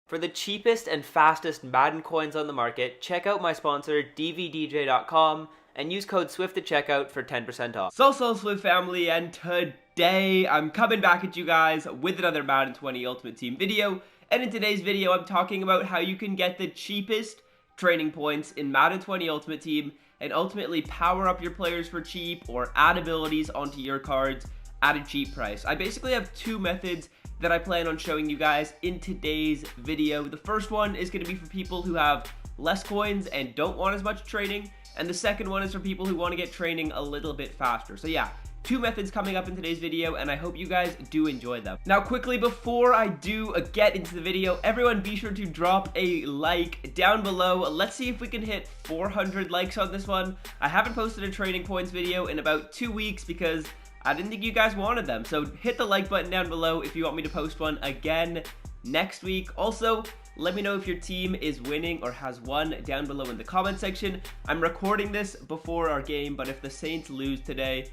For the cheapest and fastest Madden coins on the market, check out my sponsor dvdj.com and use code SWIFT at checkout for 10% off. So Swift family, and today I'm coming back at you guys with another Madden 20 Ultimate Team video. And in today's video, I'm talking about how you can get the cheapest training points in Madden 20 Ultimate Team and ultimately power up your players for cheap or add abilities onto your cards at a cheap price. I basically have two methods that I plan on showing you guys in today's video. The first one is going to be for people who have less coins and don't want as much training, and the second one is for people who want to get training a little bit faster. So yeah, two methods coming up in today's video, and I hope you guys do enjoy them. Now quickly, before I do get into the video, everyone be sure to drop a like down below. Let's see if we can hit 400 likes on this one. I haven't posted a training points video in about 2 weeks because I didn't think you guys wanted them. So hit the like button down below if you want me to post one again next week. Also, let me know if your team is winning or has won down below in the comment section. I'm recording this before our game, but if the Saints lose today,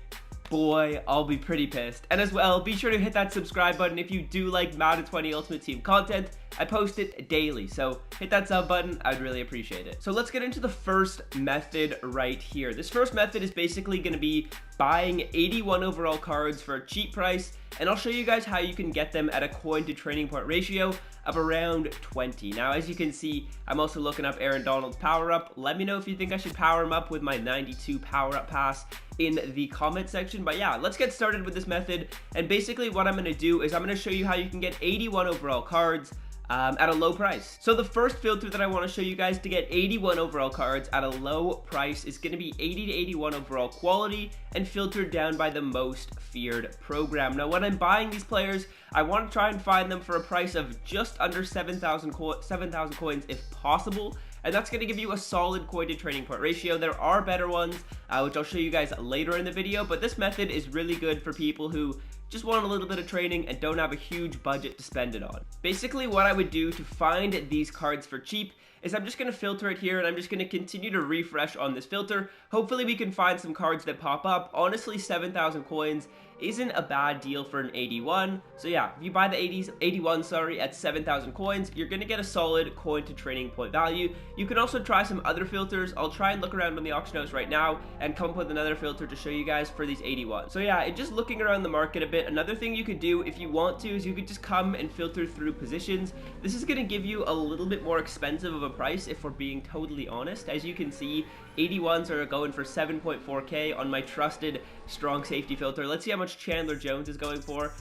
boy, I'll be pretty pissed. And as well, be sure to hit that subscribe button if you do like Madden 20 Ultimate Team content. I post it daily, so hit that sub button. I'd really appreciate it. So let's get into the first method right here. This first method is basically going to be buying 81 overall cards for a cheap price, and I'll show you guys how you can get them at a coin to training point ratio of around 20. Now, as you can see, I'm also looking up Aaron Donald's power up. Let me know if you think I should power him up with my 92 power up pass in the comment section. But yeah, let's get started with this method. And basically what I'm going to do is I'm going to show you how you can get 81 overall cards at a low price. So the first filter that I want to show you guys to get 81 overall cards at a low price is going to be 80 to 81 overall quality and filtered down by the most feared program. Now when I'm buying these players, I want to try and find them for a price of just under 7,000 coins if possible. And that's going to give you a solid coin to training point ratio. There are better ones, which I'll show you guys later in the video, but this method is really good for people who just want a little bit of training and don't have a huge budget to spend it on. Basically, what I would do to find these cards for cheap is I'm just going to filter it here, and I'm just going to continue to refresh on this filter. Hopefully we can find some cards that pop up. Honestly, 7,000 coins isn't a bad deal for an 81. So yeah, if you buy the 81 at 7,000 coins, you're going to get a solid coin to training point value. You can also try some other filters. I'll try and look around on the auction house right now and come up with another filter to show you guys for these 81. So yeah, just looking around the market a bit, another thing you could do if you want to is you could just come and filter through positions. This is going to give you a little bit more expensive of a price if we're being totally honest. As you can see, 81s are going for 7.4k on my trusted strong safety filter. Let's see how much Chandler Jones is going for.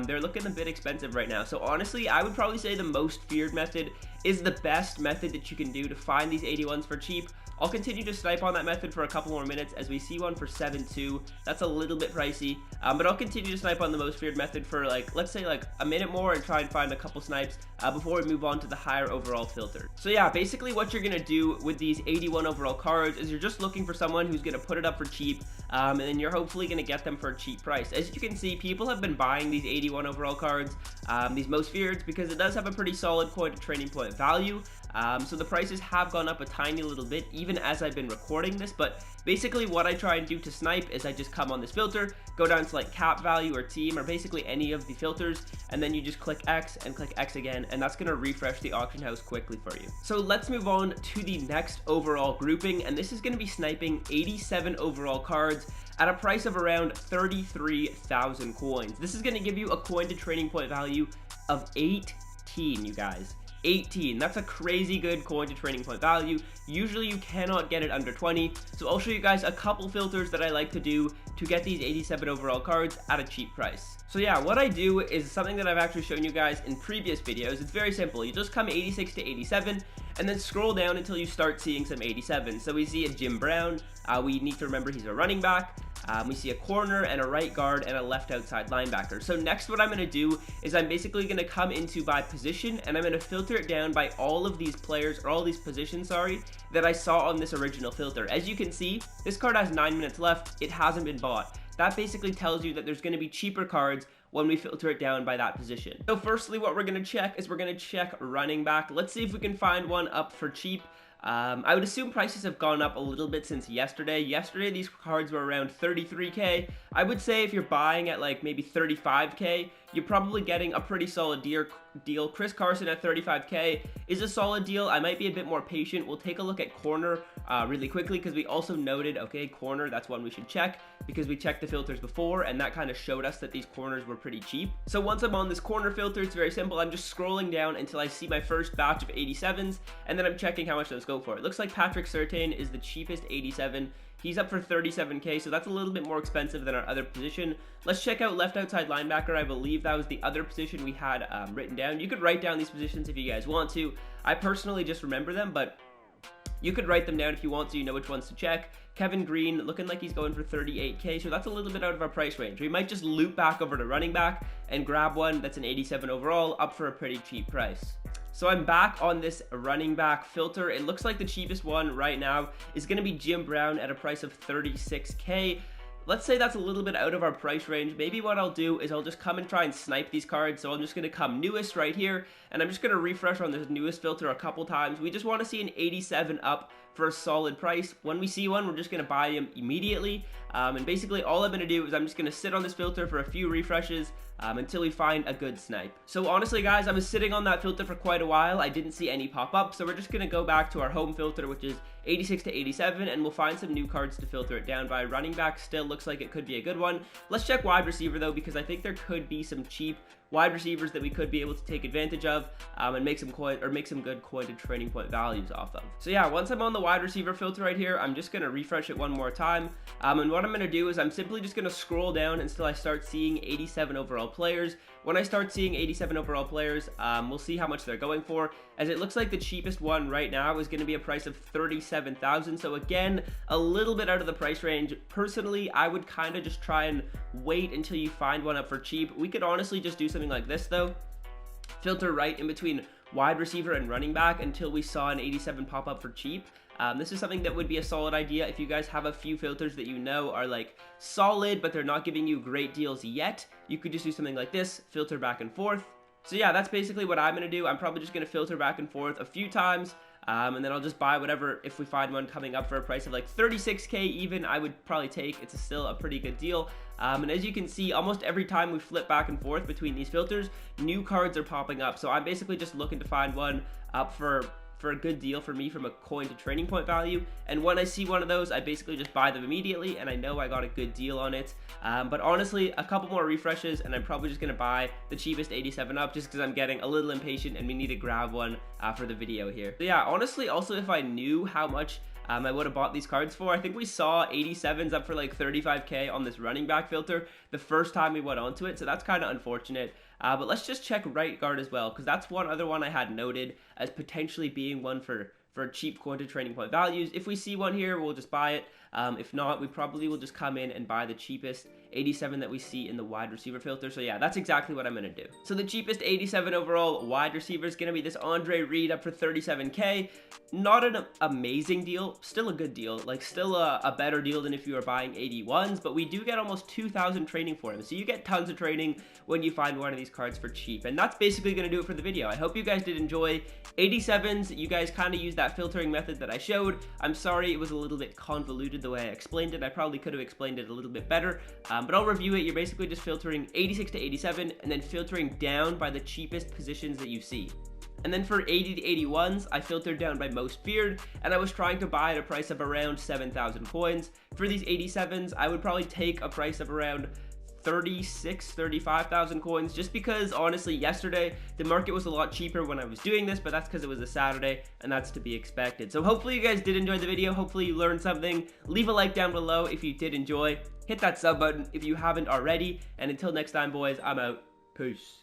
They're looking a bit expensive right now. So honestly, I would probably say the most feared method is the best method that you can do to find these 81s for cheap. I'll continue to snipe on that method for a couple more minutes as we see one for 7.2. That's a little bit pricey, but I'll continue to snipe on the most feared method for let's say a minute more and try and find a couple snipes before we move on to the higher overall filter. So yeah, basically what you're gonna do with these 81 overall cards is you're just looking for someone who's gonna put it up for cheap, and then you're hopefully gonna get them for a cheap price. As you can see, people have been buying these 81 overall cards, these most feared, because it does have a pretty solid coin to training point value. So the prices have gone up a tiny little bit even as I've been recording this, but basically what I try and do to snipe is I just come on this filter, go down to cap value or team or basically any of the filters, and then you just click X and click X again, and that's going to refresh the auction house quickly for you. So let's move on to the next overall grouping, and this is going to be sniping 87 overall cards at a price of around 33,000 coins. This is going to give you a coin to training point value of 18, you guys. 18. That's a crazy good coin to training point value. Usually you cannot get it under 20, so I'll show you guys a couple filters that I like to do to get these 87 overall cards at a cheap price. So yeah, what I do is something that I've actually shown you guys in previous videos. It's very simple. You just come 86 to 87 and then scroll down until you start seeing some 87. So we see a Jim Brown. We need to remember he's a running back. We see a corner and a right guard and a left outside linebacker. So next what I'm going to do is I'm basically going to come into by position, and I'm going to filter it down by all of these players, or all these positions, sorry, that I saw on this original filter. As you can see, this card has 9 minutes left. It hasn't been bought. That basically tells you that there's going to be cheaper cards when we filter it down by that position. So firstly, what we're going to check is we're going to check running back. Let's see if we can find one up for cheap. I would assume prices have gone up a little bit since yesterday. Yesterday, these cards were around 33k. I would say if you're buying at maybe 35k, you're probably getting a pretty solid deal. Chris Carson at 35k is a solid deal. I might be a bit more patient. We'll take a look at corner really quickly, because we also noted, okay, corner, that's one we should check, because we checked the filters before, and that kind of showed us that these corners were pretty cheap. So once I'm on this corner filter, it's very simple. I'm just scrolling down until I see my first batch of 87s, and then I'm checking how much those go for. It looks like Patrick Surtain is the cheapest 87. He's up for 37k, so that's a little bit more expensive than our other position. Let's check out left outside linebacker. I believe that was the other position we had written down. You could write down these positions if you guys want to. I personally just remember them, but you could write them down if you want so you know which ones to check. Kevin Green looking like he's going for 38k, so that's a little bit out of our price range. We might just loop back over to running back and grab one that's an 87 overall, up for a pretty cheap price. So I'm back on this running back filter. It looks like the cheapest one right now is going to be Jim Brown at a price of 36k. Let's say that's a little bit out of our price range. Maybe what I'll do is I'll just come and try and snipe these cards. So I'm just going to come newest right here, and I'm just going to refresh on this newest filter a couple times. We just want to see an 87 up for a solid price. When we see one, we're just going to buy them immediately. And basically all I'm going to do is I'm just going to sit on this filter for a few refreshes until we find a good snipe. So honestly guys, I was sitting on that filter for quite a while. I didn't see any pop up, so we're just going to go back to our home filter, which is 86 to 87, and we'll find some new cards to filter it down by. Running back still looks like it could be a good one. Let's check wide receiver though, because I think there could be some cheap wide receivers that we could be able to take advantage of and make some good coin to training point values off of. So yeah, once I'm on the wide receiver filter right here, I'm just going to refresh it one more time, and what I'm going to do is I'm simply just going to scroll down until I start seeing 87 overall players. When I start seeing 87 overall players, we'll see how much they're going for, as it looks like the cheapest one right now is going to be a price of 37,000. So again, a little bit out of the price range. Personally, I would kind of just try and wait until you find one up for cheap. We could honestly just do something like this though. Filter right in between wide receiver and running back until we saw an 87 pop up for cheap. This is something that would be a solid idea if you guys have a few filters that you know are like solid, but they're not giving you great deals yet. You could just do something like this, filter back and forth. So yeah, that's basically what I'm going to do. I'm probably just going to filter back and forth a few times, and then I'll just buy whatever. If we find one coming up for a price of like 36k even, I would probably take. It's still a pretty good deal. And as you can see, almost every time we flip back and forth between these filters, new cards are popping up. So I'm basically just looking to find one up for a good deal for me from a coin to training point value, and when I see one of those, I basically just buy them immediately, and I know I got a good deal on it. But honestly, a couple more refreshes and I'm probably just going to buy the cheapest 87 up, just because I'm getting a little impatient and we need to grab one for the video here. So yeah, honestly, also if I knew how much I would have bought these cards for. I think we saw 87s up for like 35k on this running back filter the first time we went onto it, so that's kind of unfortunate. But let's just check right guard as well, because that's one other one I had noted as potentially being one for cheap coin to training point values. If we see one here, we'll just buy it. If not, we probably will just come in and buy the cheapest 87 that we see in the wide receiver filter. So yeah, that's exactly what I'm going to do. So the cheapest 87 overall wide receiver is going to be this Andre Reed up for 37k. Not an amazing deal, still a good deal, like still a better deal than if you were buying 81s, but we do get almost 2,000 training for him. So you get tons of training when you find one of these cards for cheap. And that's basically going to do it for the video. I hope you guys did enjoy 87s. You guys kind of used that filtering method that I showed. I'm sorry it was a little bit convoluted the way I explained it. I probably could have explained it a little bit better, but I'll review it. You're basically just filtering 86 to 87 and then filtering down by the cheapest positions that you see. And then for 80 to 81s, I filtered down by most feared, and I was trying to buy at a price of around 7,000 coins. For these 87s, I would probably take a price of around 35,000 coins, just because honestly yesterday the market was a lot cheaper when I was doing this, but that's because it was a Saturday and that's to be expected. So hopefully you guys did enjoy the video. Hopefully you learned something. Leave a like down below if you did enjoy. Hit that sub button if you haven't already, and until next time boys, I'm out. Peace.